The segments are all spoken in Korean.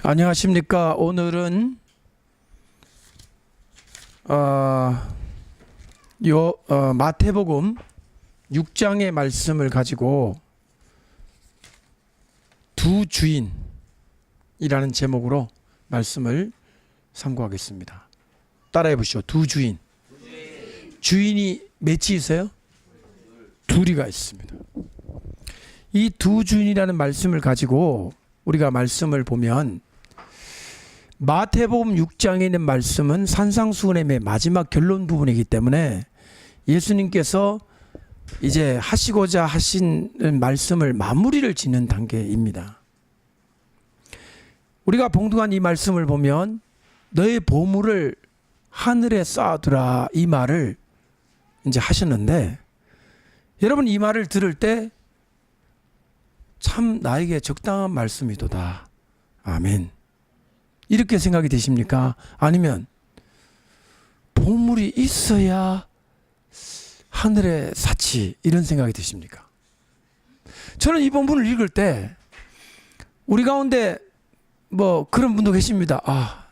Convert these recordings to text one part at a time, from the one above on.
안녕하십니까. 오늘은 마태복음 6장의 말씀을 가지고 두 주인이라는 제목으로 말씀을 상고하겠습니다. 따라해 보시죠. 두 주인. 주인이 몇이 있어요? 둘이가 있습니다. 이 두 주인이라는 말씀을 가지고 우리가 말씀을 보면 마태복음 6장에 있는 말씀은 산상수훈의 마지막 결론 부분이기 때문에 예수님께서 이제 하시고자 하신 말씀을 마무리를 짓는 단계입니다. 우리가 봉독한 이 말씀을 보면 너의 보물을 하늘에 쌓아두라, 이 말을 이제 하셨는데, 여러분 이 말을 들을 때 참 나에게 적당한 말씀이도다. 아멘. 이렇게 생각이 되십니까? 아니면 보물이 있어야 하늘에 쌓지, 이런 생각이 드십니까? 저는 이 본문을 읽을 때 우리 가운데 뭐 그런 분도 계십니다.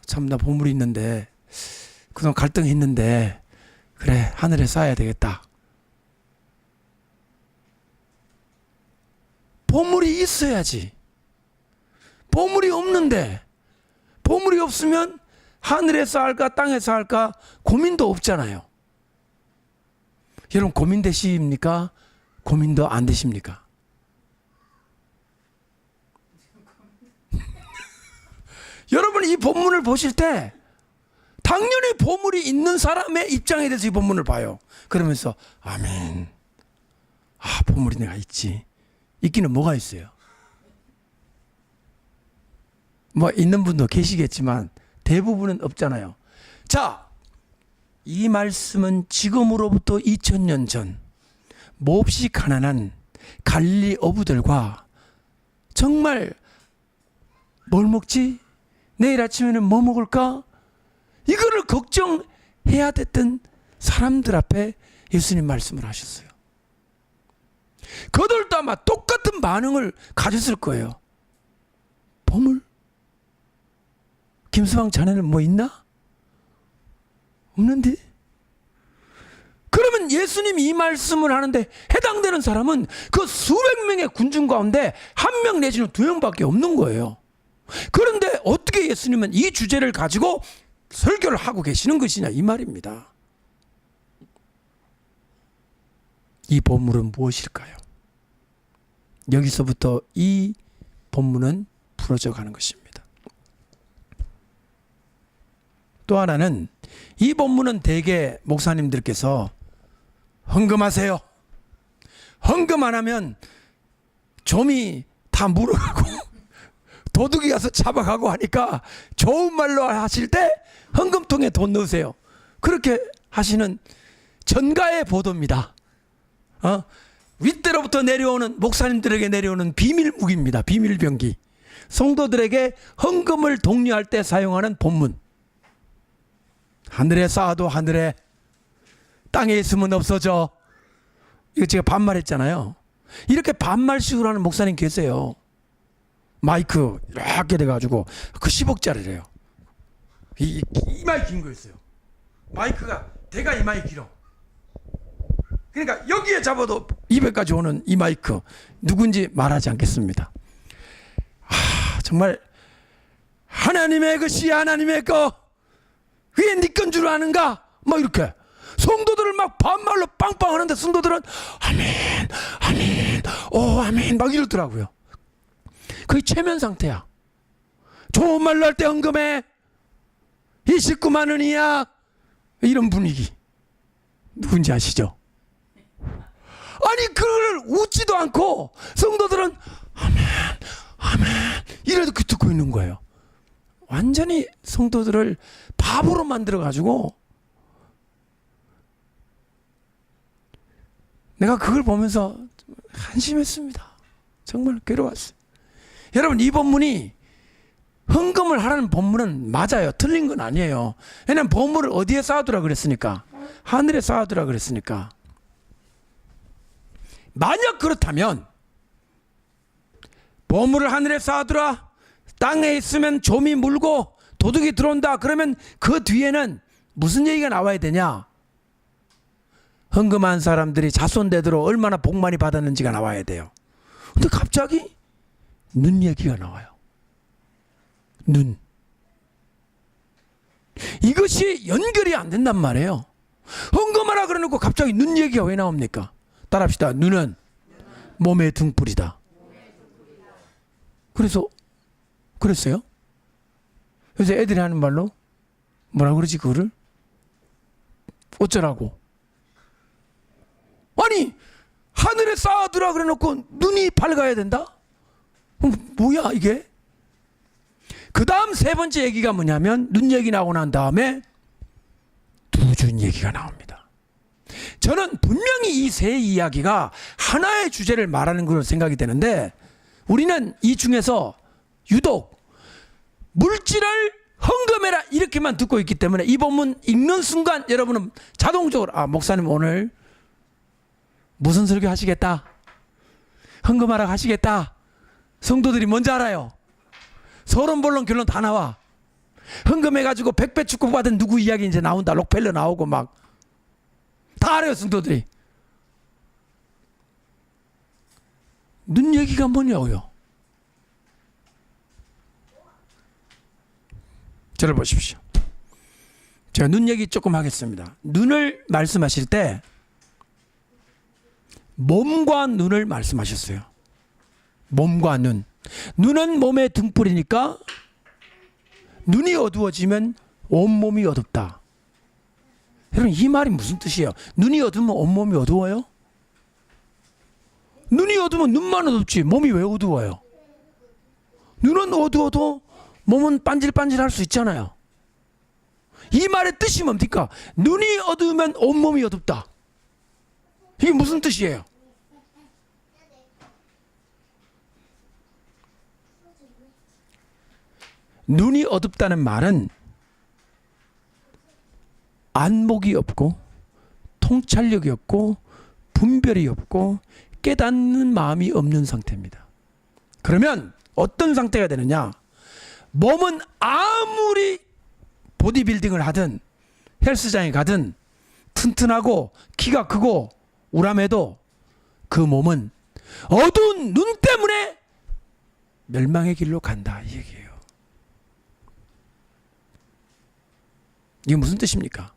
참 나 보물이 있는데, 그동안 갈등했는데, 그래 하늘에 쌓아야 되겠다. 보물이 있어야지. 보물이 없는데, 보물이 없으면 하늘에 쌓을까 땅에 쌓을까 고민도 없잖아요. 여러분 고민 되십니까? 고민도 안 되십니까? 여러분 이 본문을 보실 때 당연히 보물이 있는 사람의 입장에 대해서 이 본문을 봐요. 그러면서 아멘. 보물이 내가 있지. 있기는 뭐가 있어요? 뭐 있는 분도 계시겠지만 대부분은 없잖아요. 자, 이 말씀은 지금으로부터 2000년 전 몹시 가난한 갈릴리 어부들과 정말 뭘 먹지? 내일 아침에는 뭐 먹을까? 이거를 걱정해야 됐던 사람들 앞에 예수님 말씀을 하셨어요. 그들도 아마 똑같은 반응을 가졌을 거예요. 보물? 김수방 자네는 뭐 있나? 없는데? 그러면 예수님이 이 말씀을 하는데 해당되는 사람은 그 수백 명의 군중 가운데 한 명 내지는 두 명밖에 없는 거예요. 그런데 어떻게 예수님은 이 주제를 가지고 설교를 하고 계시는 것이냐, 이 말입니다. 이 본문은 무엇일까요? 여기서부터 이 본문은 풀어져 가는 것입니다. 또 하나는 이 본문은 대개 목사님들께서 헌금하세요. 헌금 안 하면 좀이 다 물어가고 도둑이 가서 잡아가고 하니까 좋은 말로 하실 때 헌금통에 돈 넣으세요. 그렇게 하시는 전가의 보도입니다. 윗대로부터 내려오는, 목사님들에게 내려오는 비밀 무기입니다. 비밀 병기. 성도들에게 헌금을 독려할 때 사용하는 본문. 하늘에 쌓아도 하늘에, 땅에 있으면 없어져. 이거 제가 반말했잖아요. 이렇게 반말식으로 하는 목사님 계세요. 마이크 이렇게 돼가지고 그 10억짜리래요. 이마이 긴 거였어요. 마이크가 대가 이마이 길어. 그러니까 여기에 잡아도 200까지 오는 이 마이크, 누군지 말하지 않겠습니다. 정말 하나님의 것이 하나님의 거, 그게 네 건 줄 아는가? 막 이렇게 성도들을 막 반말로 빵빵 하는데 성도들은 아멘, 아멘, 오 아멘 막 이러더라고요. 그게 최면 상태야. 좋은 말로 할 때 헌금해. 29만 원이야. 이런 분위기. 누군지 아시죠? 아니 그걸 웃지도 않고 성도들은 아멘, 아멘 이래도 듣고 있는 거예요. 완전히 성도들을 바보로 만들어가지고, 내가 그걸 보면서 한심했습니다. 정말 괴로웠어요. 여러분 이 본문이 헌금을 하라는 본문은 맞아요. 틀린 건 아니에요. 왜냐하면 보물을 어디에 쌓아두라 그랬으니까, 하늘에 쌓아두라 그랬으니까. 만약 그렇다면 보물을 하늘에 쌓아두라, 땅에 있으면 좀이 물고 도둑이 들어온다. 그러면 그 뒤에는 무슨 얘기가 나와야 되냐? 헌금한 사람들이 자손대대로 얼마나 복 많이 받았는지가 나와야 돼요. 근데 갑자기 눈 얘기가 나와요. 눈. 이것이 연결이 안 된단 말이에요. 헌금하라 그러놓고 갑자기 눈 얘기가 왜 나옵니까? 따라합시다. 눈은 몸의 등불이다. 그랬어요? 그래서 애들이 하는 말로 뭐라 그러지 그거를? 어쩌라고? 아니 하늘에 쌓아두라 그래놓고 눈이 밝아야 된다? 뭐야 이게? 그 다음 세 번째 얘기가 뭐냐면 눈 얘기 나오고 난 다음에 두 준 얘기가 나옵니다. 저는 분명히 이 세 이야기가 하나의 주제를 말하는 걸로 생각이 되는데 우리는 이 중에서 유독 물질을 헌금해라 이렇게만 듣고 있기 때문에 이 본문 읽는 순간 여러분은 자동적으로 아 목사님 오늘 무슨 설교 하시겠다? 헌금하라 하시겠다? 성도들이 뭔지 알아요. 서론본론 결론 다 나와. 헌금해가지고 100배 축복받은 누구 이야기 이제 나온다. 록펠러 나오고 막 다 알아요 성도들이. 눈 얘기가 뭐냐고요. 저를 보십시오. 제가 눈 얘기 조금 하겠습니다. 눈을 말씀하실 때 몸과 눈을 말씀하셨어요. 몸과 눈. 눈은 몸의 등불이니까 눈이 어두워지면 온몸이 어둡다. 여러분 이 말이 무슨 뜻이에요? 눈이 어두우면 온몸이 어두워요? 눈이 어두우면 눈만 어둡지 몸이 왜 어두워요? 눈은 어두워도 몸은 반질반질할 수 있잖아요. 이 말의 뜻이 뭡니까? 눈이 어두우면 온몸이 어둡다. 이게 무슨 뜻이에요? 눈이 어둡다는 말은 안목이 없고 통찰력이 없고 분별이 없고 깨닫는 마음이 없는 상태입니다. 그러면 어떤 상태가 되느냐? 몸은 아무리 보디빌딩을 하든 헬스장에 가든 튼튼하고 키가 크고 우람해도 그 몸은 어두운 눈 때문에 멸망의 길로 간다 이 얘기예요. 이게 무슨 뜻입니까?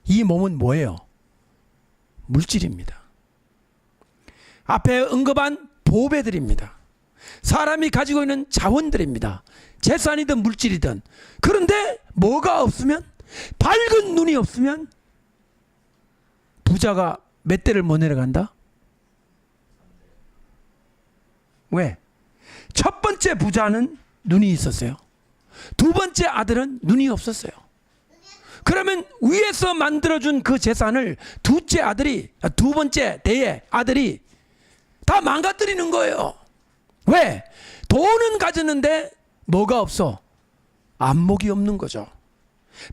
이 몸은 뭐예요? 물질입니다. 앞에 언급한 보배들입니다. 사람이 가지고 있는 자원들입니다. 재산이든 물질이든. 그런데 뭐가 없으면, 밝은 눈이 없으면 부자가 몇 대를 못 내려간다? 왜? 첫 번째 부자는 눈이 있었어요. 두 번째 아들은 눈이 없었어요. 그러면 위에서 만들어준 그 재산을 두 번째 대의 아들이 다 망가뜨리는 거예요. 왜? 돈은 가졌는데 뭐가 없어? 안목이 없는 거죠.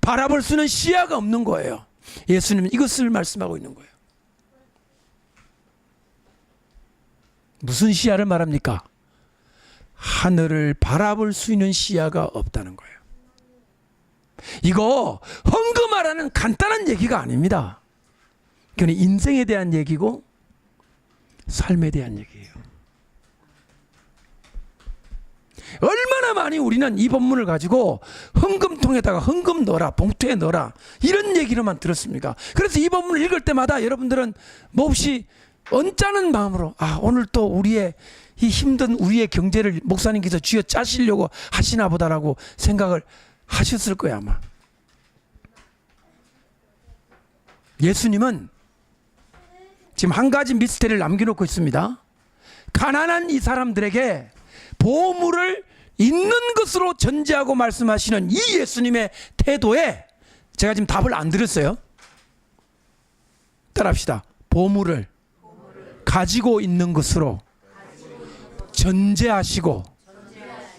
바라볼 수 있는 시야가 없는 거예요. 예수님은 이것을 말씀하고 있는 거예요. 무슨 시야를 말합니까? 하늘을 바라볼 수 있는 시야가 없다는 거예요. 이거 헌금하라는 간단한 얘기가 아닙니다. 이건 인생에 대한 얘기고 삶에 대한 얘기예요. 얼마나 많이 우리는 이 본문을 가지고 헌금통에다가 헌금 넣어라, 봉투에 넣어라 이런 얘기로만 들었습니까? 그래서 이 본문을 읽을 때마다 여러분들은 몹시 언짢은 마음으로 오늘 또 우리의 이 힘든 우리의 경제를 목사님께서 쥐어 짜시려고 하시나 보다라고 생각을 하셨을 거야 아마. 예수님은 지금 한 가지 미스테리를 남겨놓고 있습니다. 가난한 이 사람들에게 보물을 있는 것으로 전제하고 말씀하시는 이 예수님의 태도에 제가 지금 답을 안 드렸어요. 따라합시다. 보물을 가지고 있는 것으로 전제하시고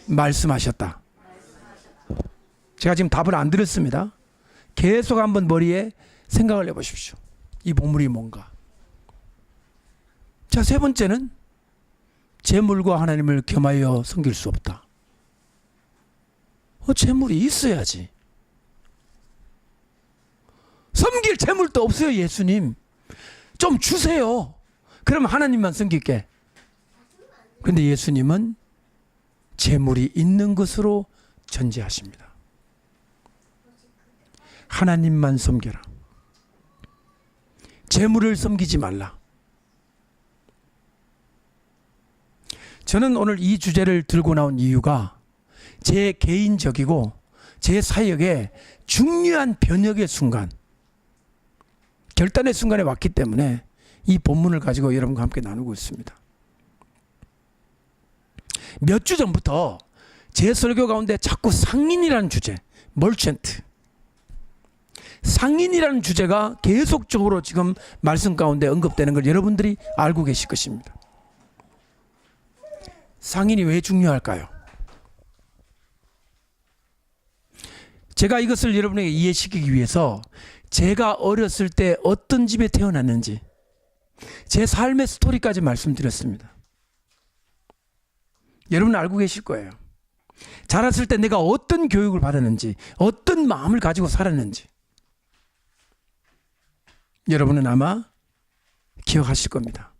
말씀하셨다. 제가 지금 답을 안 드렸습니다. 계속 한번 머리에 생각을 해보십시오. 이 보물이 뭔가. 자, 세 번째는 재물과 하나님을 겸하여 섬길 수 없다. 재물이 있어야지. 섬길 재물도 없어요. 예수님 좀 주세요. 그럼 하나님만 섬길게. 그런데 예수님은 재물이 있는 것으로 전제하십니다. 하나님만 섬겨라. 재물을 섬기지 말라. 저는 오늘 이 주제를 들고 나온 이유가 제 개인적이고 제 사역에 중요한 변혁의 순간, 결단의 순간에 왔기 때문에 이 본문을 가지고 여러분과 함께 나누고 있습니다. 몇 주 전부터 제 설교 가운데 자꾸 상인이라는 주제, 멀천트, 상인이라는 주제가 계속적으로 지금 말씀 가운데 언급되는 걸 여러분들이 알고 계실 것입니다. 상인이 왜 중요할까요? 제가 이것을 여러분에게 이해시키기 위해서 제가 어렸을 때 어떤 집에 태어났는지 제 삶의 스토리까지 말씀드렸습니다. 여러분은 알고 계실 거예요. 자랐을 때 내가 어떤 교육을 받았는지, 어떤 마음을 가지고 살았는지 여러분은 아마 기억하실 겁니다.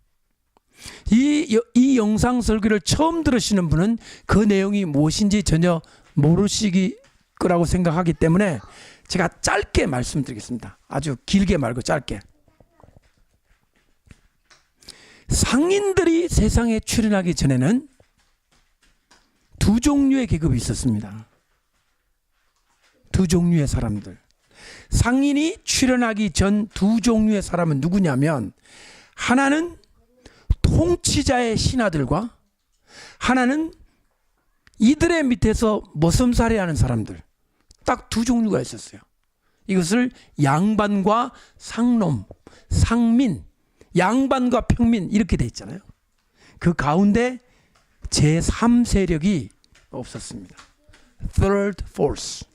이 영상 설교를 처음 들으시는 분은 그 내용이 무엇인지 전혀 모르시기 거라고 생각하기 때문에 제가 짧게 말씀드리겠습니다. 아주 길게 말고 짧게. 상인들이 세상에 출현하기 전에는 두 종류의 계급이 있었습니다. 두 종류의 사람들. 상인이 출현하기 전 두 종류의 사람은 누구냐면, 하나는 통치자의 신하들과 하나는 이들의 밑에서 머슴살이하는 사람들, 딱 두 종류가 있었어요. 이것을 양반과 상놈, 상민, 양반과 평민 이렇게 돼 있잖아요. 그 가운데 제3세력이 없었습니다. Third Force.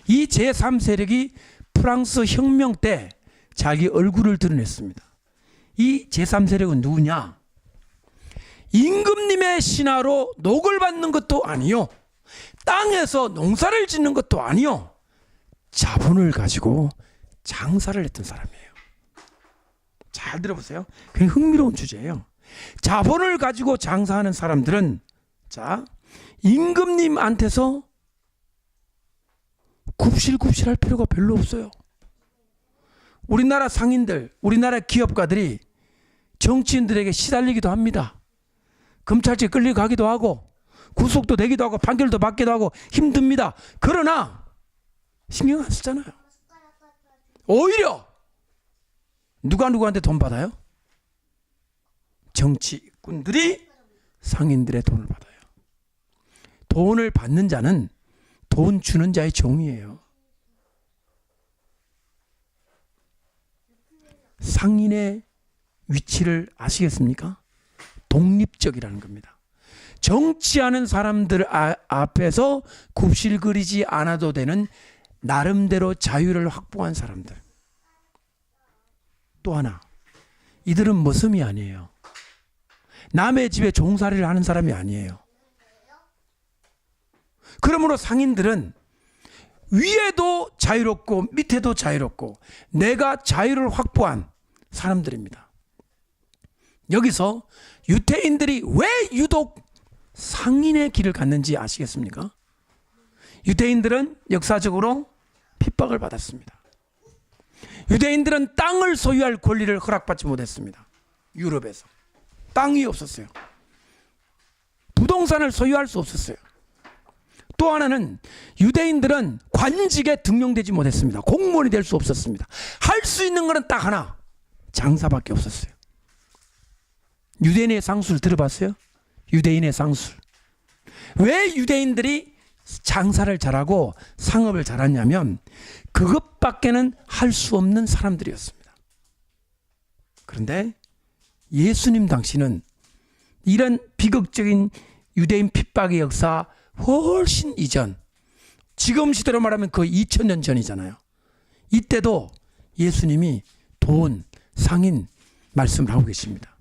이 제3세력이 프랑스 혁명 때 자기 얼굴을 드러냈습니다. 이 제3세력은 누구냐? 임금님의 신하로 녹을 받는 것도 아니요, 땅에서 농사를 짓는 것도 아니요, 자본을 가지고 장사를 했던 사람이에요. 잘 들어보세요. 굉장히 흥미로운 주제예요. 자본을 가지고 장사하는 사람들은, 자, 임금님한테서 굽실굽실할 필요가 별로 없어요. 우리나라 상인들, 우리나라 기업가들이 정치인들에게 시달리기도 합니다. 검찰청에 끌려가기도 하고 구속도 되기도 하고 판결도 받기도 하고 힘듭니다. 그러나 신경 안 쓰잖아요. 오히려 누가 누구한테 돈 받아요? 정치꾼들이 상인들의 돈을 받아요. 돈을 받는 자는 돈 주는 자의 종이에요. 상인의 위치를 아시겠습니까? 독립적이라는 겁니다. 정치하는 사람들 앞에서 굽실거리지 않아도 되는 나름대로 자유를 확보한 사람들. 또 하나, 이들은 머슴이 아니에요. 남의 집에 종살이를 하는 사람이 아니에요. 그러므로 상인들은 위에도 자유롭고 밑에도 자유롭고 내가 자유를 확보한 사람들입니다. 여기서 유대인들이 왜 유독 상인의 길을 갔는지 아시겠습니까? 유대인들은 역사적으로 핍박을 받았습니다. 유대인들은 땅을 소유할 권리를 허락받지 못했습니다. 유럽에서 땅이 없었어요. 부동산을 소유할 수 없었어요. 또 하나는 유대인들은 관직에 등용되지 못했습니다. 공무원이 될 수 없었습니다. 할 수 있는 것은 딱 하나, 장사밖에 없었어요. 유대인의 상술 들어봤어요? 유대인의 상술. 왜 유대인들이 장사를 잘하고 상업을 잘하냐면 그것밖에는 할 수 없는 사람들이었습니다. 그런데 예수님 당시는 이런 비극적인 유대인 핍박의 역사 훨씬 이전, 지금 시대로 말하면 거의 2000년 전이잖아요. 이때도 예수님이 돈, 상인 말씀을 하고 계십니다.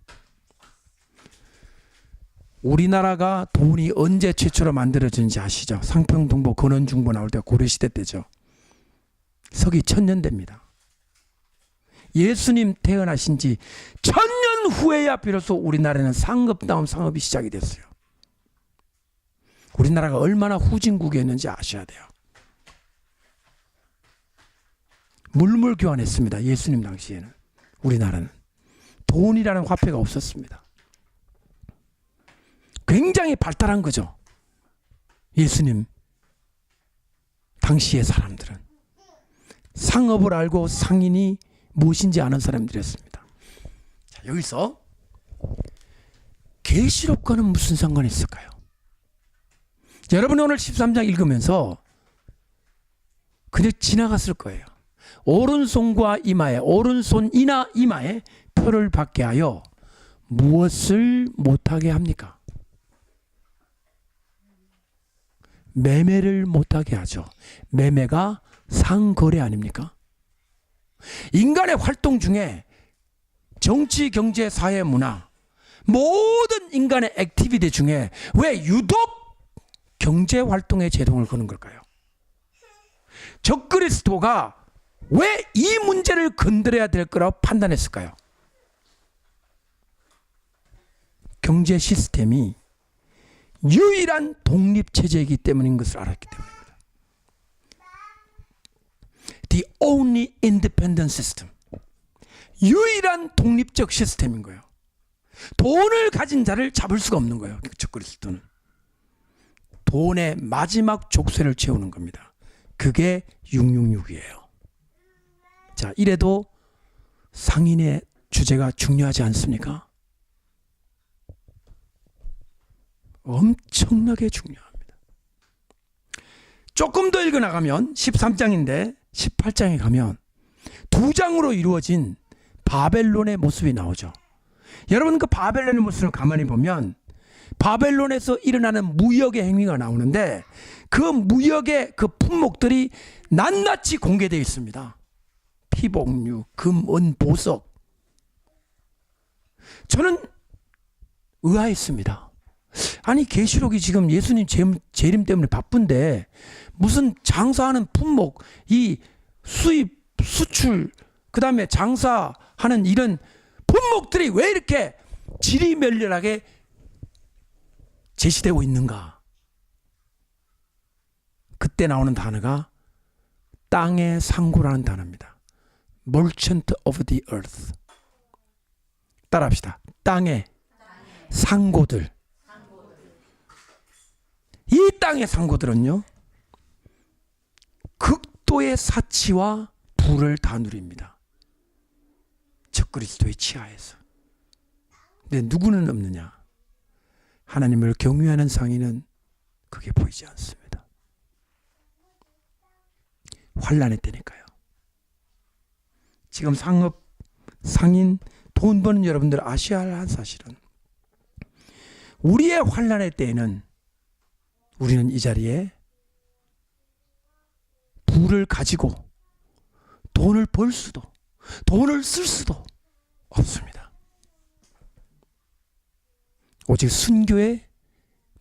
우리나라가 돈이 언제 최초로 만들어졌는지 아시죠? 상평동보 근원중보 나올 때가 고려시대 때죠. 서기 1000년대입니다. 예수님 태어나신 지 1000년 후에야 비로소 우리나라는 상업다운 상업이 시작이 됐어요. 우리나라가 얼마나 후진국이었는지 아셔야 돼요. 물물 교환했습니다. 예수님 당시에는. 우리나라는 돈이라는 화폐가 없었습니다. 굉장히 발달한 거죠. 예수님 당시의 사람들은 상업을 알고 상인이 무엇인지 아는 사람들이었습니다. 자, 여기서 계시록과는 무슨 상관이 있을까요? 여러분 오늘 13장 읽으면서 그냥 지나갔을 거예요. 오른손과 이마에, 오른손이나 이마에 표를 받게 하여 무엇을 못하게 합니까? 매매를 못하게 하죠. 매매가 상거래 아닙니까? 인간의 활동 중에 정치, 경제, 사회, 문화 모든 인간의 액티비티 중에 왜 유독 경제 활동에 제동을 거는 걸까요? 적그리스도가 왜 이 문제를 건드려야 될 거라고 판단했을까요? 경제 시스템이 유일한 독립체제이기 때문인 것을 알았기 때문입니다. The only independent system. 유일한 독립적 시스템인 거예요. 돈을 가진 자를 잡을 수가 없는 거예요. 적그리스도는. 돈의 마지막 족쇄를 채우는 겁니다. 그게 666이에요. 자, 이래도 상인의 주제가 중요하지 않습니까? 엄청나게 중요합니다. 조금 더 읽어나가면 13장인데 18장에 가면 두 장으로 이루어진 바벨론의 모습이 나오죠. 여러분 그 바벨론의 모습을 가만히 보면 바벨론에서 일어나는 무역의 행위가 나오는데 그 무역의 그 품목들이 낱낱이 공개되어 있습니다. 피복류, 금, 은, 보석. 저는 의아했습니다. 아니 계시록이 지금 예수님 재림 때문에 바쁜데 무슨 장사하는 품목, 이 수입, 수출, 그 다음에 장사하는 이런 품목들이 왜 이렇게 지리멸렬하게 제시되고 있는가? 그때 나오는 단어가 땅의 상고라는 단어입니다. Merchant of the earth. 따라합시다. 땅의 상고들. 이 땅의 상고들은요, 극도의 사치와 부를 다 누립니다. 적그리스도의 치하에서. 근데 누구는 없느냐? 하나님을 경외하는 상인은 그게 보이지 않습니다. 환난의 때니까요. 지금 상업, 상인, 돈 버는 여러분들 아셔야 할 사실은 우리의 환난의 때에는 우리는 이 자리에 부를 가지고 돈을 벌 수도 돈을 쓸 수도 없습니다. 오직 순교의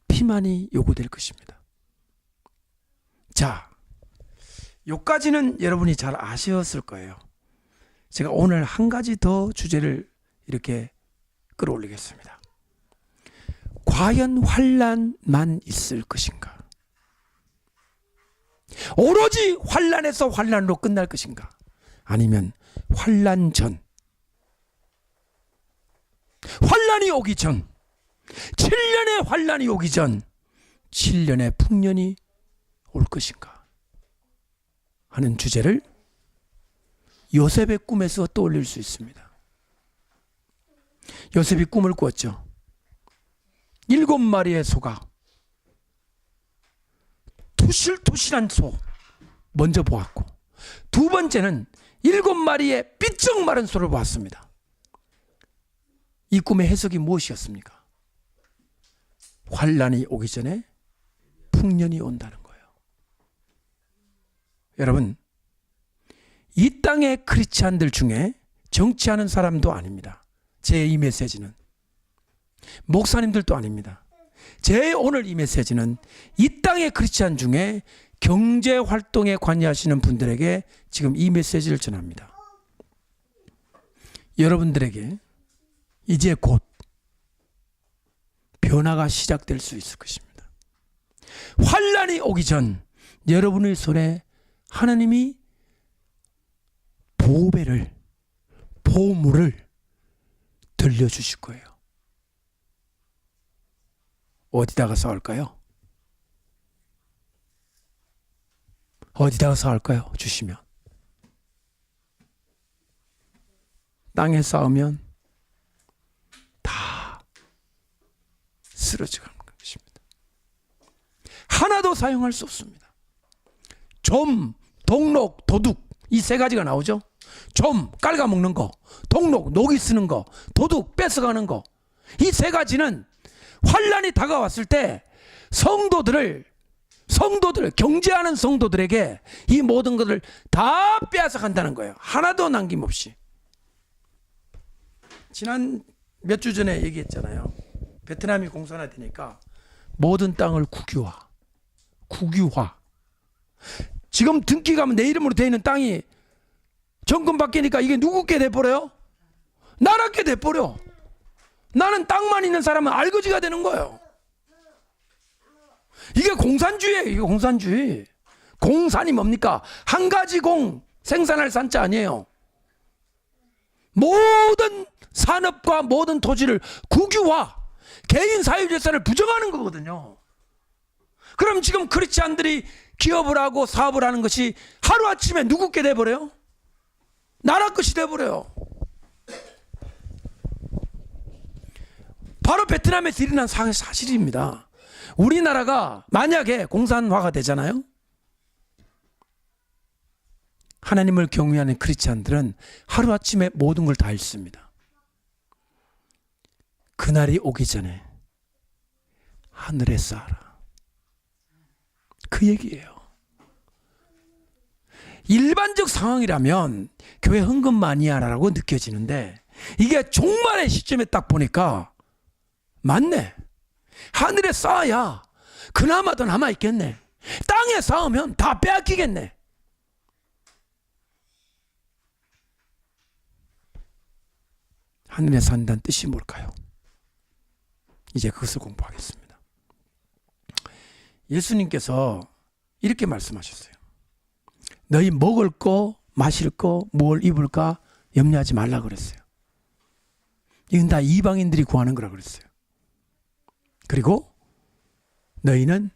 피만이 요구될 것입니다. 자, 여기까지는 여러분이 잘 아셨을 거예요. 제가 오늘 한 가지 더 주제를 이렇게 끌어올리겠습니다. 과연 환난만 있을 것인가? 오로지 환난에서 환난으로 끝날 것인가? 아니면 환난 전, 환난이 오기 전, 7년의 환난이 오기 전 7년의 풍년이 올 것인가 하는 주제를 요셉의 꿈에서 떠올릴 수 있습니다. 요셉이 꿈을 꾸었죠. 7마리의 소가 투실투실한 소 먼저 보았고, 두 번째는 7마리의 삐쩍 마른 소를 보았습니다. 이 꿈의 해석이 무엇이었습니까? 환난이 오기 전에 풍년이 온다는 거예요. 여러분, 이 땅의 크리스찬들 중에 정치하는 사람도 아닙니다. 제 이 메시지는 목사님들도 아닙니다. 제 오늘 이 메시지는 이 땅의 크리스찬 중에 경제 활동에 관여하시는 분들에게 지금 이 메시지를 전합니다. 여러분들에게 이제 곧 변화가 시작될 수 있을 것입니다. 환난이 오기 전 여러분의 손에 하나님이 보물을 들려주실 거예요. 어디다가 쌓을까요? 어디다가 쌓을까요? 주시면. 땅에 쌓으면 다 쓰러져가는 것입니다. 하나도 사용할 수 없습니다. 좀, 동록, 도둑 이 세 가지가 나오죠. 좀 깔아먹는 거, 동록 녹이 쓰는 거, 도둑 뺏어가는 거. 이 세 가지는 환난이 다가왔을 때 성도들 경제하는 성도들에게 이 모든 것을 다 빼앗아 간다는 거예요. 하나도 남김없이. 지난 몇 주 전에 얘기했잖아요. 베트남이 공산화되니까 모든 땅을 국유화. 지금 등기 가면 내 이름으로 되어 있는 땅이 정권 바뀌니까 이게 누구께 돼버려요? 나라께 돼버려. 나는 땅만 있는 사람은 알거지가 되는 거예요. 이게 공산주의예요. 이게 공산주의. 공산이 뭡니까? 한 가지 공, 생산할 산자 아니에요. 모든 산업과 모든 토지를 국유화, 개인 사유재산을 부정하는 거거든요. 그럼 지금 크리스찬들이 기업을 하고 사업을 하는 것이 하루아침에 누구께 돼버려요? 나라 것이 돼버려요. 바로 베트남에서 일어난 사실입니다. 우리나라가 만약에 공산화가 되잖아요. 하나님을 경외하는 크리스찬들은 하루아침에 모든 걸 다 잃습니다. 그날이 오기 전에 하늘에 쌓아라. 그 얘기예요. 일반적 상황이라면 교회 헌금 많이 하라고 느껴지는데 이게 종말의 시점에 딱 보니까 맞네. 하늘에 쌓아야 그나마 더 남아있겠네. 땅에 쌓으면 다 빼앗기겠네. 하늘에 산다는 뜻이 뭘까요? 이제 그것을 공부하겠습니다. 예수님께서 이렇게 말씀하셨어요. 너희 먹을 거, 마실 거, 뭘 입을까 염려하지 말라 그랬어요. 이건 다 이방인들이 구하는 거라 그랬어요. 그리고 너희는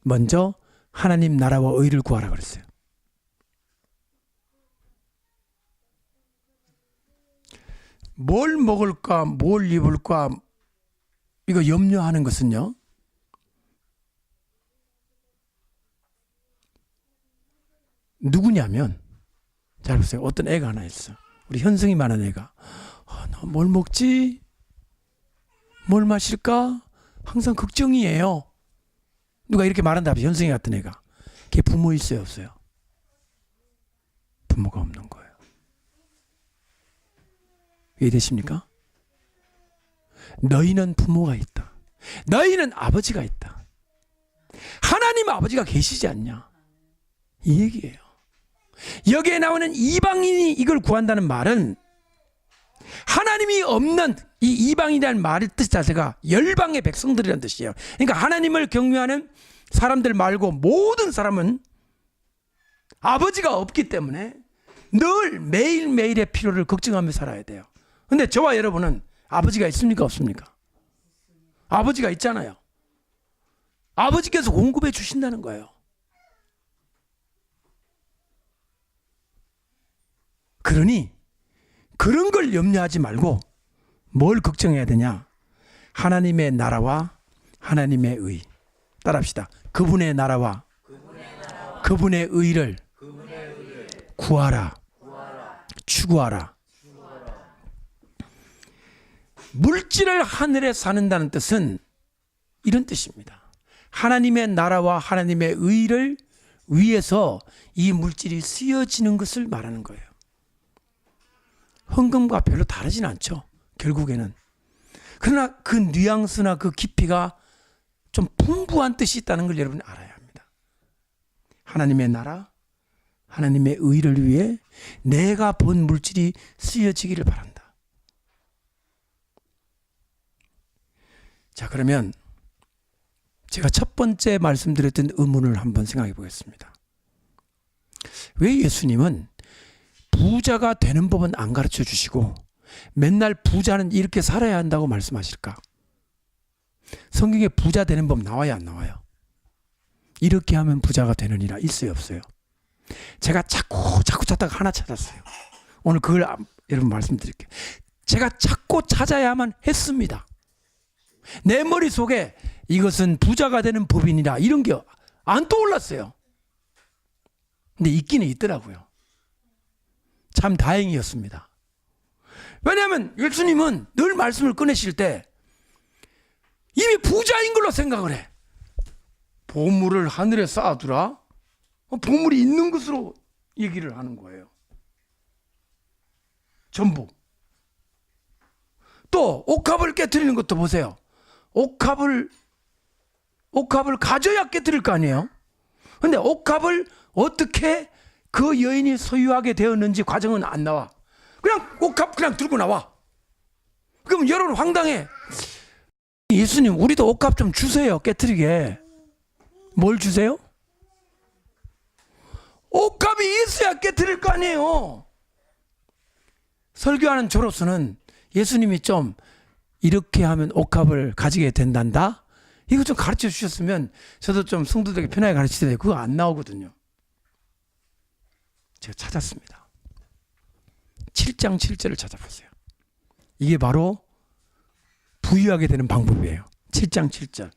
먼저 하나님 나라와 의를 구하라 그랬어요. 뭘 먹을까, 뭘 입을까 이거 염려하는 것은요, 누구냐면, 잘 보세요. 어떤 애가 하나 있어. 우리 현승이 많은 애가 나 뭘 먹지? 뭘 마실까? 항상 걱정이에요. 누가 이렇게 말한다. 현승이 같은 애가. 걔 부모 있어요, 없어요? 부모가 없는 거예요. 이해되십니까? 너희는 부모가 있다. 너희는 아버지가 있다. 하나님 아버지가 계시지 않냐? 이 얘기예요. 여기에 나오는 이방인이 이걸 구한다는 말은 하나님이 없는 이 이방인이라는 말의 뜻 자체가 열방의 백성들이라는 뜻이에요. 그러니까 하나님을 경외하는 사람들 말고 모든 사람은 아버지가 없기 때문에 늘 매일매일의 필요를 걱정하며 살아야 돼요. 근데 저와 여러분은 아버지가 있습니까? 없습니까? 아버지가 있잖아요. 아버지께서 공급해 주신다는 거예요. 그러니 그런 걸 염려하지 말고 뭘 걱정해야 되냐? 하나님의 나라와 하나님의 의. 따라합시다. 그분의 나라와 그분의 의를 구하라. 추구하라. 물질을 하늘에 사는다는 뜻은 이런 뜻입니다. 하나님의 나라와 하나님의 의를 위해서 이 물질이 쓰여지는 것을 말하는 거예요. 헌금과 별로 다르진 않죠. 결국에는. 그러나 그 뉘앙스나 그 깊이가 좀 풍부한 뜻이 있다는 걸 여러분이 알아야 합니다. 하나님의 나라, 하나님의 의를 위해 내가 본 물질이 쓰여지기를 바란다. 자, 그러면 제가 첫 번째 말씀드렸던 의문을 한번 생각해 보겠습니다. 왜 예수님은 부자가 되는 법은 안 가르쳐 주시고 맨날 부자는 이렇게 살아야 한다고 말씀하실까? 성경에 부자 되는 법 나와요, 안 나와요? 이렇게 하면 부자가 되느니라 있어요, 없어요? 제가 자꾸 찾다가 하나 찾았어요. 오늘 그걸 여러분 말씀드릴게요. 제가 찾고 찾아야만 했습니다. 내 머릿속에 이것은 부자가 되는 법이니라 이런 게 안 떠올랐어요. 근데 있기는 있더라고요. 참 다행이었습니다. 왜냐하면 예수님은 늘 말씀을 꺼내실 때 이미 부자인 걸로 생각을 해. 보물을 하늘에 쌓아두라. 보물이 있는 것으로 얘기를 하는 거예요. 전부. 또 옥합을 깨트리는 것도 보세요. 옥합을 가져야 깨트릴 거 아니에요. 근데 옥합을 어떻게 그 여인이 소유하게 되었는지 과정은 안 나와. 그냥 옥합 그냥 들고 나와. 그럼 여러분 황당해. 예수님 우리도 옥합 좀 주세요. 깨트리게. 뭘 주세요? 옥합이 있어야 깨트릴 거 아니에요. 설교하는 저로서는 예수님이 좀 이렇게 하면 옥합을 가지게 된단다. 이거 좀 가르쳐 주셨으면 저도 좀 성도들에게 편하게 가르치는데 그거 안 나오거든요. 제가 찾았습니다. 7장 7절을 찾아보세요. 이게 바로 부유하게 되는 방법이에요. 7장 7절.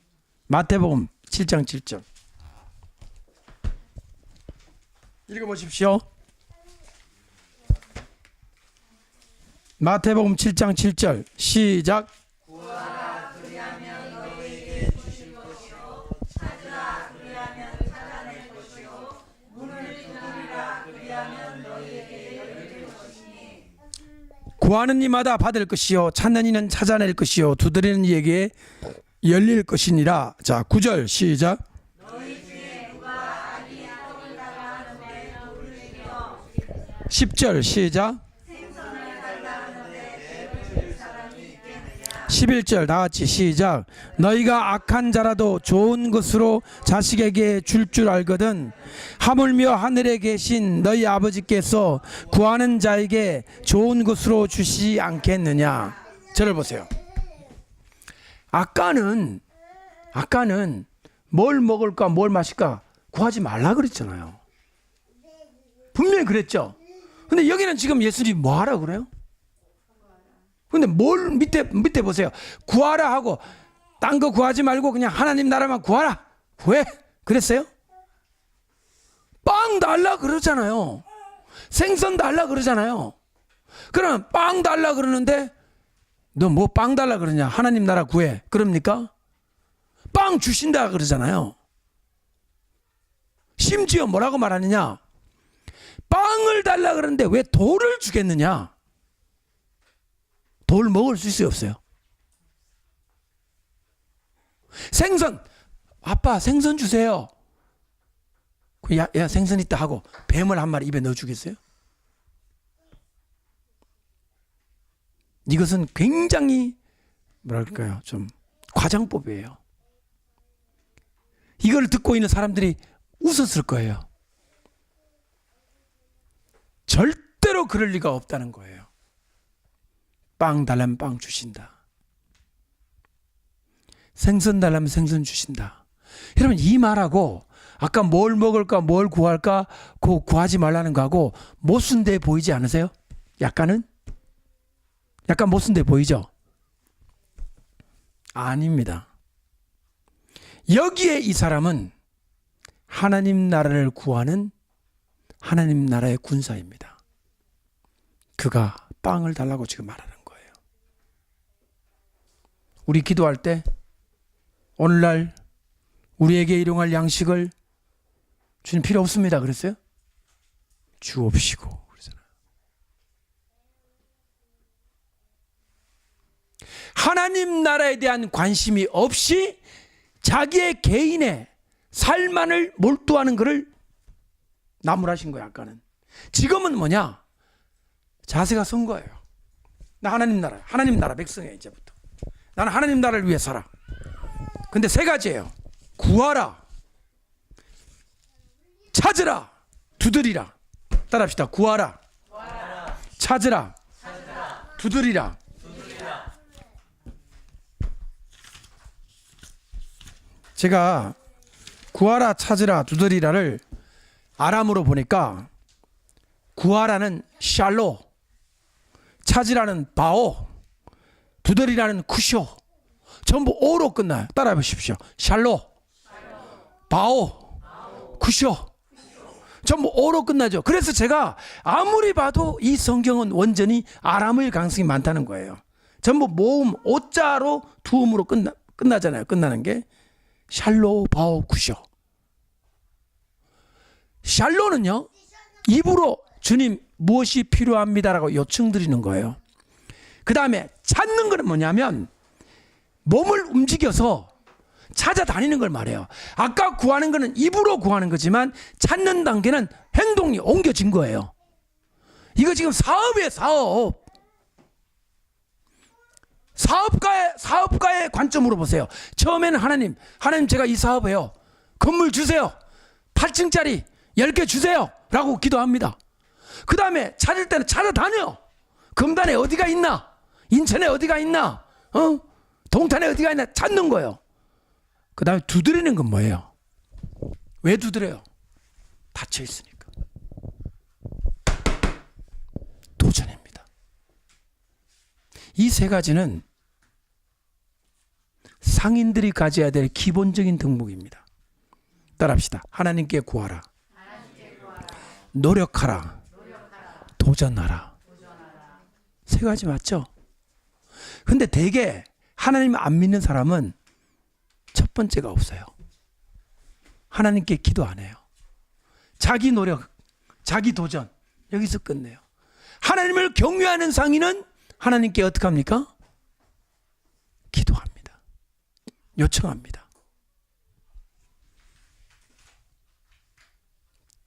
마태복음 7장 7절. 읽어보십시오. 마태복음 7장 7절 시작. 구하라 그리하면 너희에게 주실 것이요 찾으라 그리하면 찾아낼 것이요 문을 두드리라 그리하면 너희에게 열릴 것이니. 구하는 이마다 받을 것이요 찾는 이는 찾아낼 것이요 두드리는 이에게 열릴 것이니라. 자, 9절 시작. 너희 중에 누가 아기 떡을 달라 하는데 돌을 주며. 10절 시작. 11절 다같이 시작. 너희가 악한 자라도 좋은 것으로 자식에게 줄 줄 알거든 하물며 하늘에 계신 너희 아버지께서 구하는 자에게 좋은 것으로 주시지 않겠느냐. 저를 보세요. 아까는 뭘 먹을까 뭘 마실까 구하지 말라 그랬잖아요. 분명히 그랬죠. 근데 여기는 지금 예수님이 뭐 하라 그래요? 근데 뭘 밑에 보세요. 구하라 하고 딴 거 구하지 말고 그냥 하나님 나라만 구하라. 왜? 그랬어요? 빵 달라 그러잖아요. 생선 달라 그러잖아요. 그럼 빵 달라 그러는데 너 뭐 빵 달라 그러냐? 하나님 나라 구해. 그럽니까? 빵 주신다 그러잖아요. 심지어 뭐라고 말하느냐? 빵을 달라 그러는데 왜 돌을 주겠느냐? 돌 먹을 수 있어요, 없어요? 생선, 아빠 생선 주세요. 야 생선 있다 하고 뱀을 한 마리 입에 넣어 주겠어요? 이것은 굉장히 뭐랄까요, 좀 과장법이에요. 이걸 듣고 있는 사람들이 웃었을 거예요. 절대로 그럴 리가 없다는 거예요. 빵 달라면 빵 주신다. 생선 달라면 생선 주신다. 여러분 이 말하고 아까 뭘 먹을까 뭘 구할까 그거 구하지 말라는 거하고 모순돼 보이지 않으세요? 약간 모순돼 보이죠? 아닙니다. 여기에 이 사람은 하나님 나라를 구하는 하나님 나라의 군사입니다. 그가 빵을 달라고 지금 말하는 거예요. 우리 기도할 때 오늘날 우리에게 일용할 양식을 주님 필요 없습니다 그랬어요? 주옵시고 그러잖아요. 하나님 나라에 대한 관심이 없이 자기의 개인의 삶만을 몰두하는 것을 나무라신 거야. 아까는. 지금은 뭐냐? 자세가 선 거예요. 나 하나님 나라 백성이야. 이제부터 나는 하나님 나라를 위해 살아. 근데 세 가지예요. 구하라, 찾으라, 두드리라. 따라합시다. 구하라, 찾으라, 두드리라. 제가 구하라, 찾으라, 두드리라를 아람으로 보니까 구하라는 샬로, 찾으라는 바오, 두드리라는 쿠쇼. 전부 오로 끝나요. 따라해 보십시오. 샬로, 바오, 쿠쇼. 전부 오로 끝나죠. 그래서 제가 아무리 봐도 이 성경은 완전히 아람어일 가능성이 많다는 거예요. 전부 모음, 오자로 두음으로 끝나잖아요. 끝나는 게 샬로, 바오, 쿠쇼. 샬로는요, 입으로 주님 무엇이 필요합니다라고 요청드리는 거예요. 그 다음에 찾는 거는 뭐냐면 몸을 움직여서 찾아다니는 걸 말해요. 아까 구하는 거는 입으로 구하는 거지만 찾는 단계는 행동이 옮겨진 거예요. 이거 지금 사업이에요. 사업가의 관점으로 보세요. 처음에는 하나님 제가 이 사업해요. 건물 주세요. 8층짜리 10개 주세요 라고 기도합니다. 그 다음에 찾을 때는 찾아다녀. 금단에 어디가 있나, 인천에 어디가 있나, 동탄에 어디가 있나 찾는 거예요. 그 다음에 두드리는 건 뭐예요? 왜 두드려요? 닫혀 있으니까. 도전입니다. 이 세 가지는 상인들이 가져야 될 기본적인 덕목입니다. 따라합시다. 하나님께 구하라, 노력하라, 도전하라. 세 가지 맞죠? 근데 대개 하나님 안 믿는 사람은 첫 번째가 없어요. 하나님께 기도 안 해요. 자기 노력, 자기 도전, 여기서 끝내요. 하나님을 경외하는 상인은 하나님께 어떻게 합니까? 기도합니다. 요청합니다.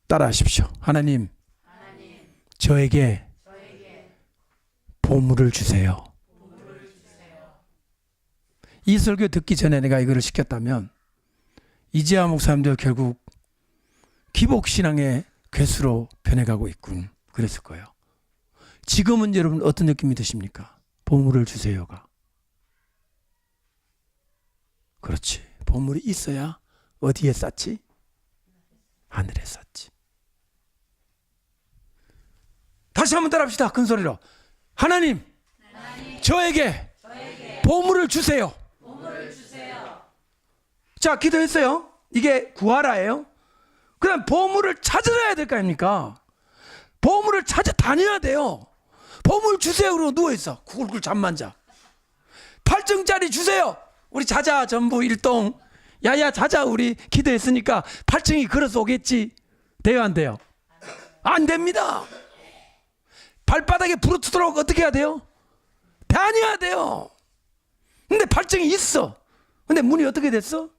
따라하십시오. 하나님, 저에게 보물을 주세요. 이 설교 듣기 전에 내가 이거를 시켰다면 이재하 목사님도 결국 기복신앙의 괴수로 변해가고 있군, 그랬을 거예요. 지금은 여러분 어떤 느낌이 드십니까? 보물을 주세요가. 그렇지. 보물이 있어야 어디에 쌓지? 하늘에 쌓지. 다시 한번 따라합시다. 큰 소리로. 하나님, 저에게 보물을 주세요. 자, 기도했어요. 이게 구하라예요. 그 다음 보물을 찾아야 될 거 아닙니까? 보물을 찾아다녀야 돼요. 보물 주세요 그러고 누워있어. 굴굴 잠만 자. 8층짜리 주세요. 우리 자자 전부 일동. 야야 자자, 우리 기도했으니까 8층이 걸어서 오겠지. 돼요 안 돼요? 안 됩니다. 발바닥에 부르트도록 어떻게 해야 돼요? 다녀야 돼요. 근데 8층이 있어. 근데 문이 어떻게 됐어?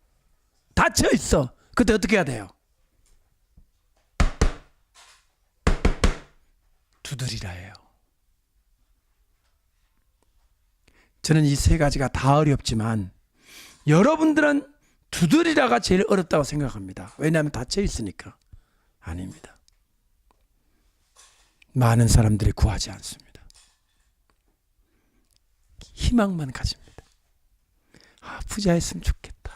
닫혀 있어. 그때 어떻게 해야 돼요? 두드리라 해요. 저는 이 세 가지가 다 어렵지만 여러분들은 두드리라가 제일 어렵다고 생각합니다. 왜냐하면 닫혀 있으니까. 아닙니다. 많은 사람들이 구하지 않습니다. 희망만 가집니다. 부자였으면 좋겠다.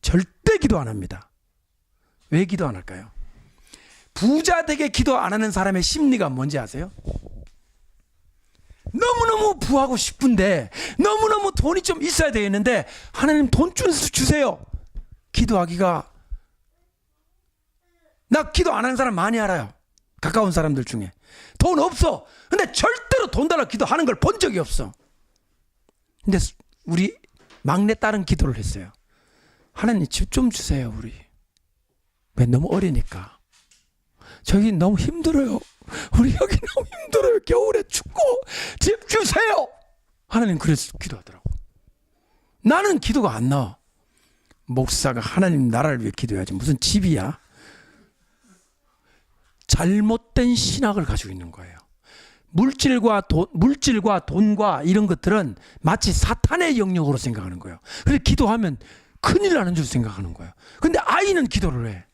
절대 기도 안 합니다. 왜 기도 안 할까요? 부자 되게 기도 안 하는 사람의 심리가 뭔지 아세요? 너무너무 부하고 싶은데, 너무너무 돈이 좀 있어야 되겠는데 하나님 돈 좀 주세요. 기도하기가, 나 기도 안 하는 사람 많이 알아요. 가까운 사람들 중에. 돈 없어. 근데 절대로 돈 달라고 기도하는 걸 본 적이 없어. 근데 우리 막내 딸은 기도를 했어요. 하나님 집 좀 주세요. 우리 왜? 너무 어리니까. 저기 너무 힘들어요. 우리 여기 너무 힘들어요. 겨울에 춥고 집 주세요. 하나님 그래서 기도하더라고. 나는 기도가 안 나와. 목사가 하나님 나라를 위해 기도해야지 무슨 집이야. 잘못된 신학을 가지고 있는 거예요. 물질과 돈과 이런 것들은 마치 사탄의 영역으로 생각하는 거예요. 그래서 기도하면 큰일 나는 줄 생각하는 거예요. 근데 아이는 기도를 해.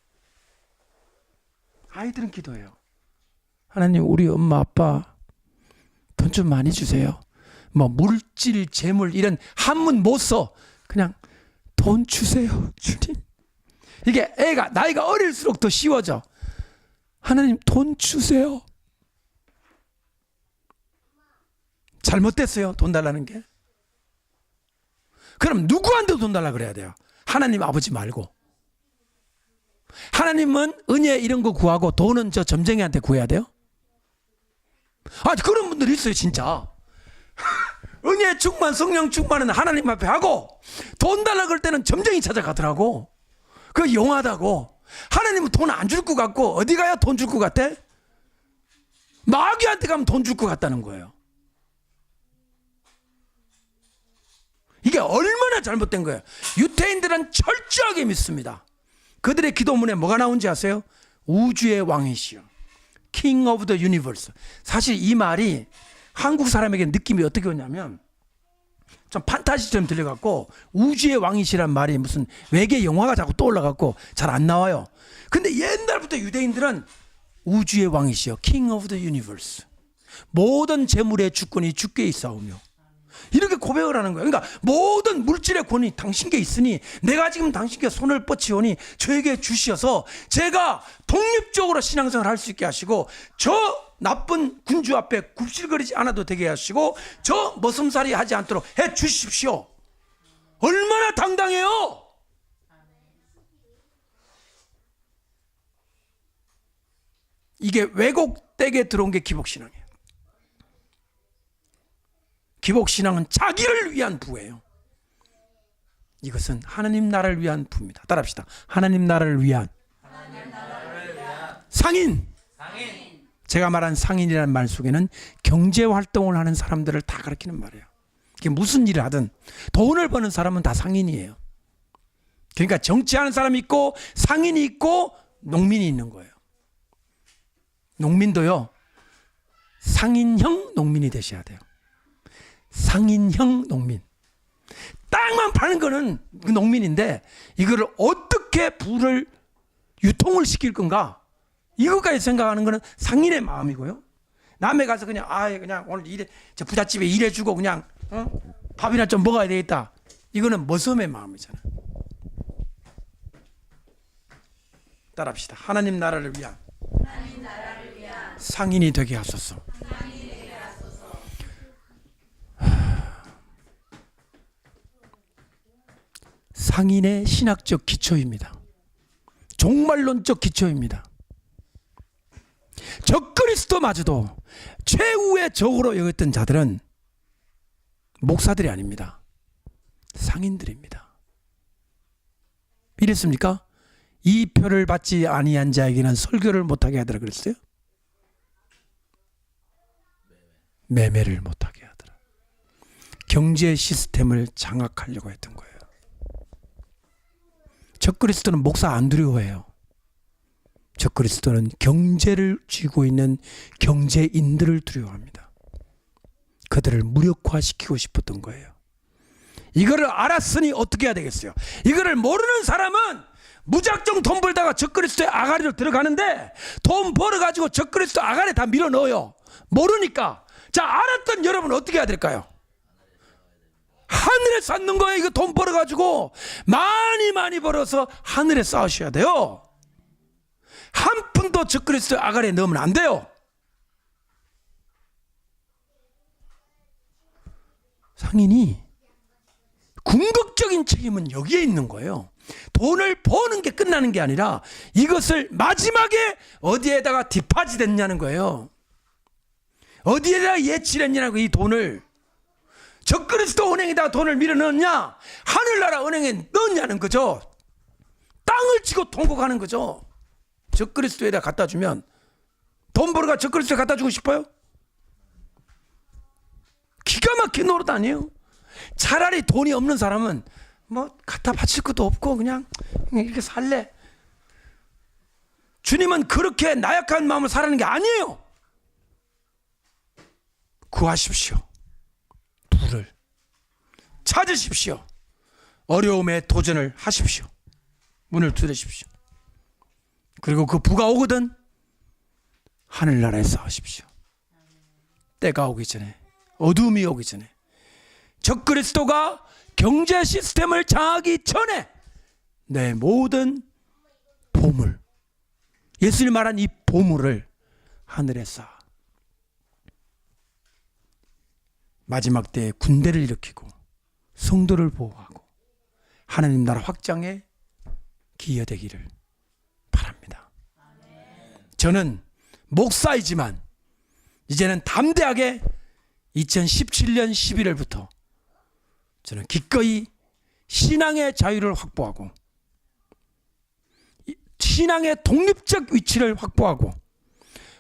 아이들은 기도해요. 하나님, 우리 엄마 아빠 돈 좀 많이 주세요. 뭐 물질, 재물 이런 한문 못 써. 그냥 돈 주세요, 주님. 이게 애가 나이가 어릴수록 더 쉬워져. 하나님 돈 주세요. 잘못됐어요, 돈 달라는 게. 그럼 누구한테 돈 달라 그래야 돼요? 하나님 아버지 말고. 하나님은 은혜 이런 거 구하고 돈은 저 점쟁이한테 구해야 돼요? 아, 그런 분들이 있어요, 진짜. 은혜 충만, 성령 충만은 하나님 앞에 하고 돈 달라 그럴 때는 점쟁이 찾아가더라고. 그거 용하다고. 하나님은 돈 안 줄 것 같고 어디 가야 돈 줄 것 같아? 마귀한테 가면 돈 줄 것 같다는 거예요. 이게 얼마나 잘못된 거예요. 유태인들은 철저하게 믿습니다. 그들의 기도문에 뭐가 나온지 아세요? 우주의 왕이시여, King of the Universe. 사실 이 말이 한국 사람에게 느낌이 어떻게 오냐면 좀 판타지처럼 들려갖고 우주의 왕이시란 말이 무슨 외계 영화가 자꾸 떠올라갖고 잘 안 나와요. 근데 옛날부터 유대인들은 우주의 왕이시여, King of the Universe, 모든 재물의 주권이 주께 있사오며, 이렇게 고백을 하는 거예요. 그러니까 모든 물질의 권이 당신께 있으니 내가 지금 당신께 손을 뻗치오니 저에게 주시어서 제가 독립적으로 신앙생활을 할 수 있게 하시고 저 나쁜 군주 앞에 굽실거리지 않아도 되게 하시고 저 머슴살이 하지 않도록 해 주십시오. 얼마나 당당해요. 이게 왜곡되게 들어온 게 기복신앙이에요. 기복신앙은 자기를 위한 부예요. 이것은 하나님 나라를 위한 부입니다. 따라합시다. 하나님 나라를 위한 상인. 제가 말한 상인이라는 말 속에는 경제활동을 하는 사람들을 다 가리키는 말이에요. 이게 무슨 일을 하든 돈을 버는 사람은 다 상인이에요. 그러니까 정치하는 사람이 있고 상인이 있고 농민이 있는 거예요. 농민도요, 상인형 농민이 되셔야 돼요. 상인형 농민. 땅만 파는 거는 그 농민인데 이거를 어떻게 부를 유통을 시킬 건가, 이것까지 생각하는 거는 상인의 마음이고요. 남에 가서 그냥 그냥 오늘 저 부잣집에 일해주고 그냥 밥이나 좀 먹어야 되겠다, 이거는 머슴의 마음이잖아요. 따라합시다. 하나님 나라를 위한 상인이 되게 하소서. 상인의 신학적 기초입니다. 종말론적 기초입니다. 적그리스도마저도 최후의 적으로 여겼던 자들은 목사들이 아닙니다. 상인들입니다. 이랬습니까? 이 표를 받지 아니한 자에게는 설교를 못하게 하더라 그랬어요? 매매를 못하게 하더라. 경제 시스템을 장악하려고 했던 거예요. 적그리스도는 목사 안 두려워해요. 적그리스도는 경제를 쥐고 있는 경제인들을 두려워합니다. 그들을 무력화시키고 싶었던 거예요. 이거를 알았으니 어떻게 해야 되겠어요? 이거를 모르는 사람은 무작정 돈 벌다가 적그리스도의 아가리로 들어가는데 돈 벌어가지고 적그리스도 아가리에 다 밀어 넣어요. 모르니까. 자, 알았던 여러분 어떻게 해야 될까요? 하늘에 쌓는 거예요. 이거 돈 벌어가지고 많이 벌어서 하늘에 쌓으셔야 돼요. 한 푼도 적그리스도 아가리에 넣으면 안 돼요. 상인이 궁극적인 책임은 여기에 있는 거예요. 돈을 버는 게 끝나는 게 아니라 이것을 마지막에 어디에다가 디파짓 했냐는 거예요. 어디에다가 예치했냐고. 이 돈을 적그리스도 은행에다가 돈을 밀어넣었냐, 하늘나라 은행에 넣었냐는 거죠. 땅을 치고 통곡하는 거죠. 적그리스도에다 갖다 주면, 돈 벌어가 적그리스도에 갖다 주고 싶어요? 기가 막힌 노릇 아니에요? 차라리 돈이 없는 사람은 뭐 갖다 바칠 것도 없고 그냥 이렇게 살래. 주님은 그렇게 나약한 마음을 살라는 게 아니에요. 구하십시오. 부를 찾으십시오. 어려움에 도전을 하십시오. 문을 두드리십시오. 그리고 그 부가 오거든 하늘나라에 싸우십시오. 때가 오기 전에, 어둠이 오기 전에, 적그리스도가 경제 시스템을 장하기 전에 내 모든 보물, 예수님 말한 이 보물을 하늘에 쌓아 마지막 때에 군대를 일으키고 성도를 보호하고 하나님 나라 확장에 기여되기를 바랍니다. 저는 목사이지만 이제는 담대하게 2017년 11월부터 저는 기꺼이 신앙의 자유를 확보하고 신앙의 독립적 위치를 확보하고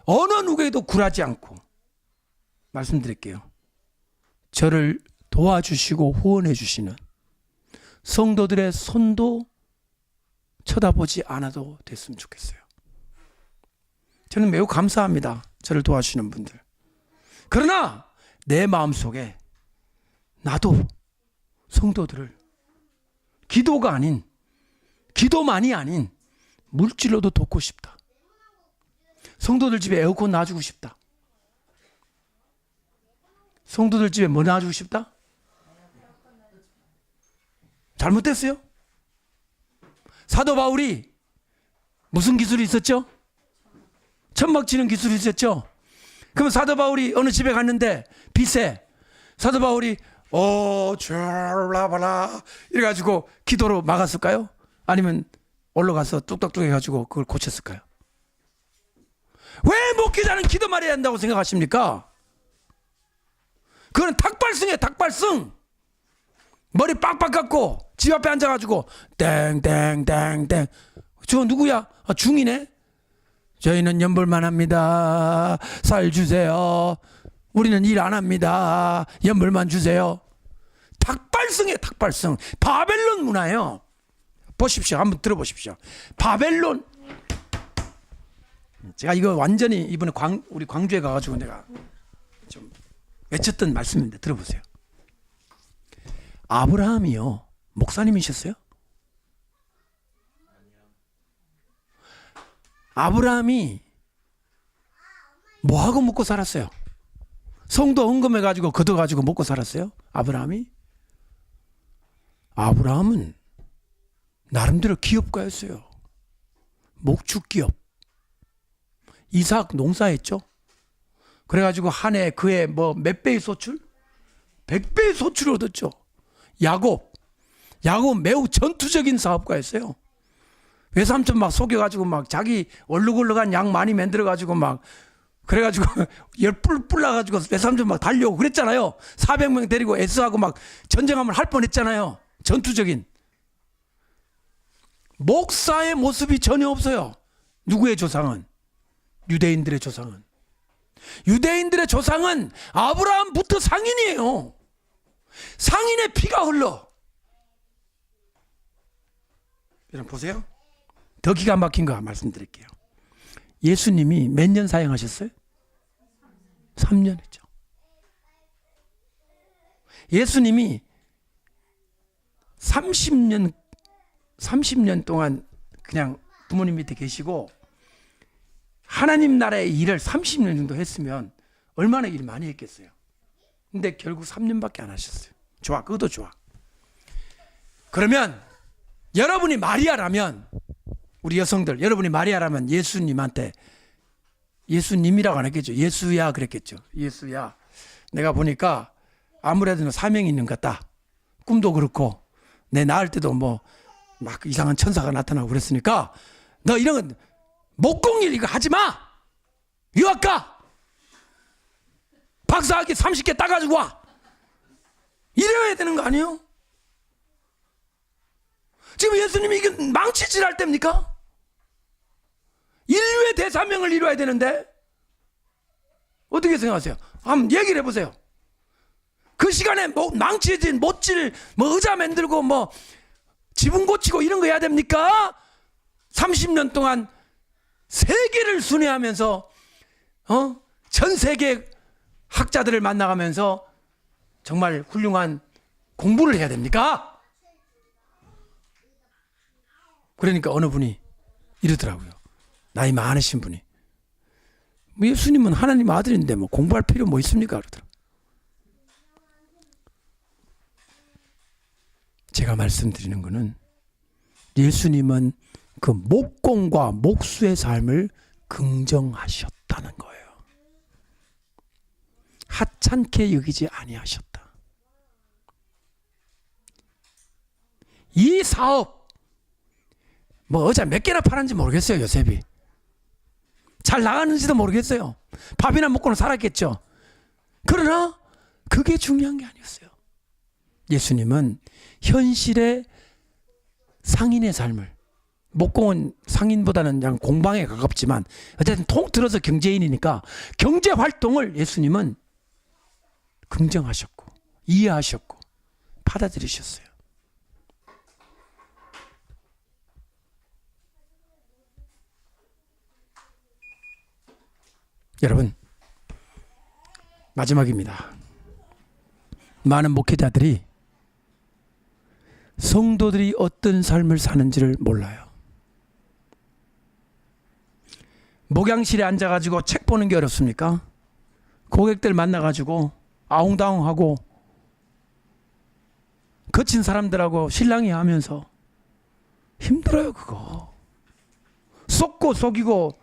어느 누구에도 굴하지 않고 말씀드릴게요. 저를 도와주시고 후원해 주시는 성도들의 손도 쳐다보지 않아도 됐으면 좋겠어요. 저는 매우 감사합니다. 저를 도와주시는 분들. 그러나 내 마음속에 나도 성도들을 기도가 아닌, 기도만이 아닌 물질로도 돕고 싶다. 성도들 집에 에어컨 놔주고 싶다. 성도들 집에 뭐 놔주고 싶다? 잘못됐어요? 사도 바울이 무슨 기술이 있었죠? 천막 치는 기술이 있었죠? 그러면 사도 바울이 어느 집에 갔는데 빚에 사도 바울이 촤라바라 이래가지고 기도로 막았을까요? 아니면 올라가서 뚝딱뚝 해가지고 그걸 고쳤을까요? 왜 목회자는 기도만 해야 한다고 생각하십니까? 그건 닭발승이에요. 닭발승. 머리 빡빡 깎고 집 앞에 앉아가지고 땡땡땡땡. 저 누구야? 중이네. 저희는 연불만 합니다. 살 주세요. 우리는 일 안 합니다. 연불만 주세요. 닭발승이에요. 닭발승. 바벨론 문화예요. 보십시오. 한번 들어보십시오. 바벨론. 제가 이거 완전히 이번에 우리 광주에 가가지고 내가 좀 외쳤던 말씀인데 들어보세요. 아브라함이요. 목사님이셨어요? 아브라함이 뭐하고 먹고 살았어요? 성도 헌금해가지고 걷어가지고 먹고 살았어요? 아브라함이? 아브라함은 나름대로 기업가였어요. 목축기업. 이삭 농사했죠. 그래가지고 한 해 그해 뭐 몇 배의 소출? 100배의 소출을 얻었죠. 야곱은 매우 전투적인 사업가였어요. 외삼촌 막 속여가지고 막 자기 얼룩얼룩한 양 많이 만들어가지고 막 그래가지고 열뿔 나가지고 외삼촌 막 달려오고 그랬잖아요. 400명 데리고 S하고 막 전쟁하면 할 뻔했잖아요. 전투적인. 목사의 모습이 전혀 없어요. 누구의 조상은? 유대인들의 조상은. 유대인들의 조상은 아브라함부터 상인이에요. 상인의 피가 흘러. 여러분 보세요. 더 기가 막힌 거 말씀드릴게요. 예수님이 몇 년 사역하셨어요? 3년 했죠. 예수님이 30년 동안 그냥 부모님 밑에 계시고 하나님 나라의 일을 30년 정도 했으면 얼마나 일 많이 했겠어요. 근데 결국 3년밖에 안 하셨어요. 좋아, 그것도 좋아. 그러면 여러분이 마리아라면, 우리 여성들 여러분이 마리아라면 예수님한테, 예수님이라고 안 했겠죠. 예수야 그랬겠죠. 예수야, 내가 보니까 아무래도 너 사명이 있는 것 같다. 꿈도 그렇고 내 낳을 때도 뭐 막 이상한 천사가 나타나고 그랬으니까 너 이런 목공일 이거 하지 마. 유학 가. 박사학위 30개 따가지고 와. 이래야 되는 거 아니에요? 지금 예수님이 이게 망치질 할 때입니까? 인류의 대사명을 이루어야 되는데 어떻게 생각하세요? 한번 얘기를 해보세요. 그 시간에 뭐 망치질, 못질, 뭐 의자 만들고 뭐 지붕 고치고 이런 거 해야 됩니까? 30년 동안 세계를 순회하면서 전 세계 학자들을 만나가면서 정말 훌륭한 공부를 해야 됩니까? 그러니까 어느 분이 이러더라고요. 나이 많으신 분이. 예수님은 하나님 아들인데 뭐 공부할 필요 뭐 있습니까? 그러더라고요. 제가 말씀드리는 거는 예수님은 그 목공과 목수의 삶을 긍정하셨다는 거예요. 하찮게 여기지 아니하셨다. 이 사업 뭐 어제 몇 개나 팔았는지 모르겠어요. 요셉이 잘 나가는지도 모르겠어요. 밥이나 먹고는 살았겠죠. 그러나 그게 중요한 게 아니었어요. 예수님은 현실의 상인의 삶을, 목공은 상인보다는 그냥 공방에 가깝지만 어쨌든 통틀어서 경제인이니까 경제 활동을 예수님은 긍정하셨고 이해하셨고 받아들이셨어요. 여러분, 마지막입니다. 많은 목회자들이 성도들이 어떤 삶을 사는지를 몰라요. 목양실에 앉아가지고 책 보는 게 어렵습니까? 고객들 만나가지고 아웅다웅하고 거친 사람들하고 실랑이 하면서 힘들어요. 그거 속고 속이고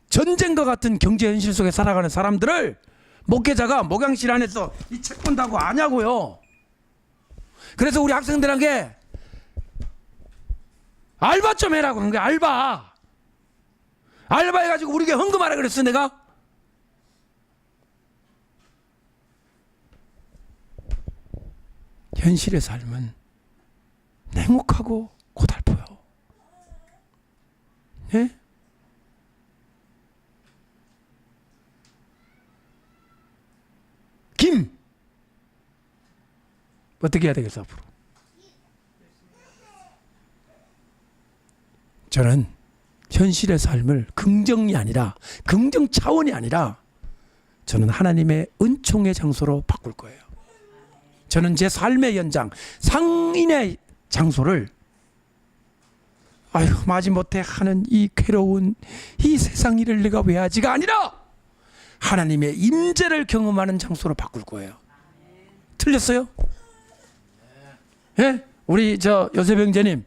전쟁과 같은 경제 현실 속에 살아가는 사람들을 목회자가 목양실 안에서 이 책 본다고 아냐고요. 그래서 우리 학생들에게 알바 좀 해라고 하는 거야. 알바 해가지고 우리에게 헌금하라 그랬어. 내가 현실의 삶은 냉혹하고 고달퍼요. 예? 김 어떻게 해야 되겠어 앞으로? 저는 현실의 삶을 긍정이 아니라 긍정 차원이 아니라 저는 하나님의 은총의 장소로 바꿀 거예요. 저는 제 삶의 연장 상인의 장소를 아유 마지못해 하는 이 괴로운 이 세상 일을 내가 왜 하지가 아니라 하나님의 임재를 경험하는 장소로 바꿀 거예요. 틀렸어요? 예? 우리 저 요셉 형제님,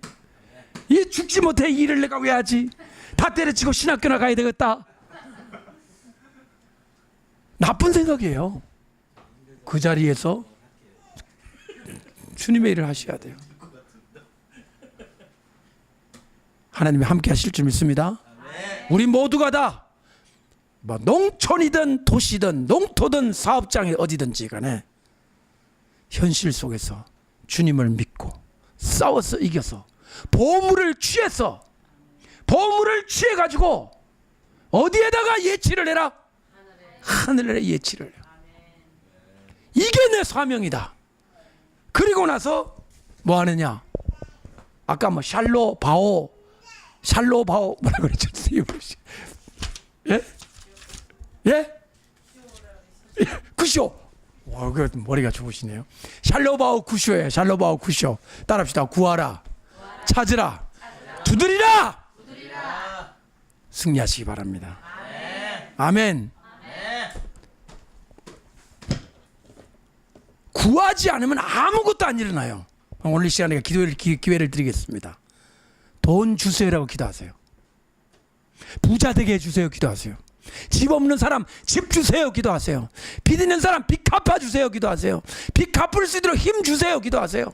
이 죽지 못해 이 일을 내가 왜 하지? 다 때려치고 신학교나 가야 되겠다. 나쁜 생각이에요. 그 자리에서 주님의 일을 하셔야 돼요. 하나님이 함께 하실 줄 믿습니다. 우리 모두가 다 뭐 농촌이든 도시든 농토든 사업장이 어디든지 간에 현실 속에서 주님을 믿고 싸워서 이겨서 보물을 취해가지고 어디에다가 예치를 해라? 하늘에 예치를 해라. 이게 내 사명이다. 그리고 나서 뭐 하느냐? 아까 뭐 샬로 바오 뭐라 그랬죠? 예? 예? 구쇼. 와, 그 머리가 좋으시네요. 샬로바오 구쇼예요. 샬로바오 구쇼. 따라합시다. 구하라. 찾으라. 두드리라. 승리하시기 바랍니다. 아멘. 구하지 않으면 아무것도 안 일어나요. 오늘 시간에 기회를 드리겠습니다. 돈 주세요라고 기도하세요. 부자 되게 해주세요. 기도하세요. 집 없는 사람 집 주세요. 기도하세요. 빚 있는 사람 빚 갚아주세요. 기도하세요. 빚 갚을 수 있도록 힘 주세요. 기도하세요.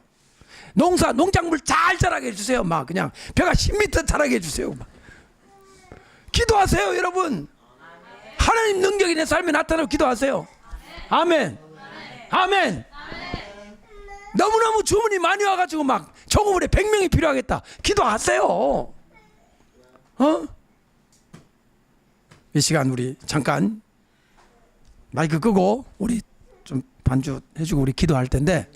농작물 잘 자라게 해주세요. 막 그냥 벼가 10m 자라게 해주세요. 막. 기도하세요. 여러분, 하나님 능력이 내 삶에 나타나고 기도하세요. 아멘. 아멘. 너무너무 주문이 많이 와가지고 막 정오물에 100명이 필요하겠다. 기도하세요. 이 시간 우리 잠깐 마이크 끄고 우리 좀 반주 해주고 우리 기도할 텐데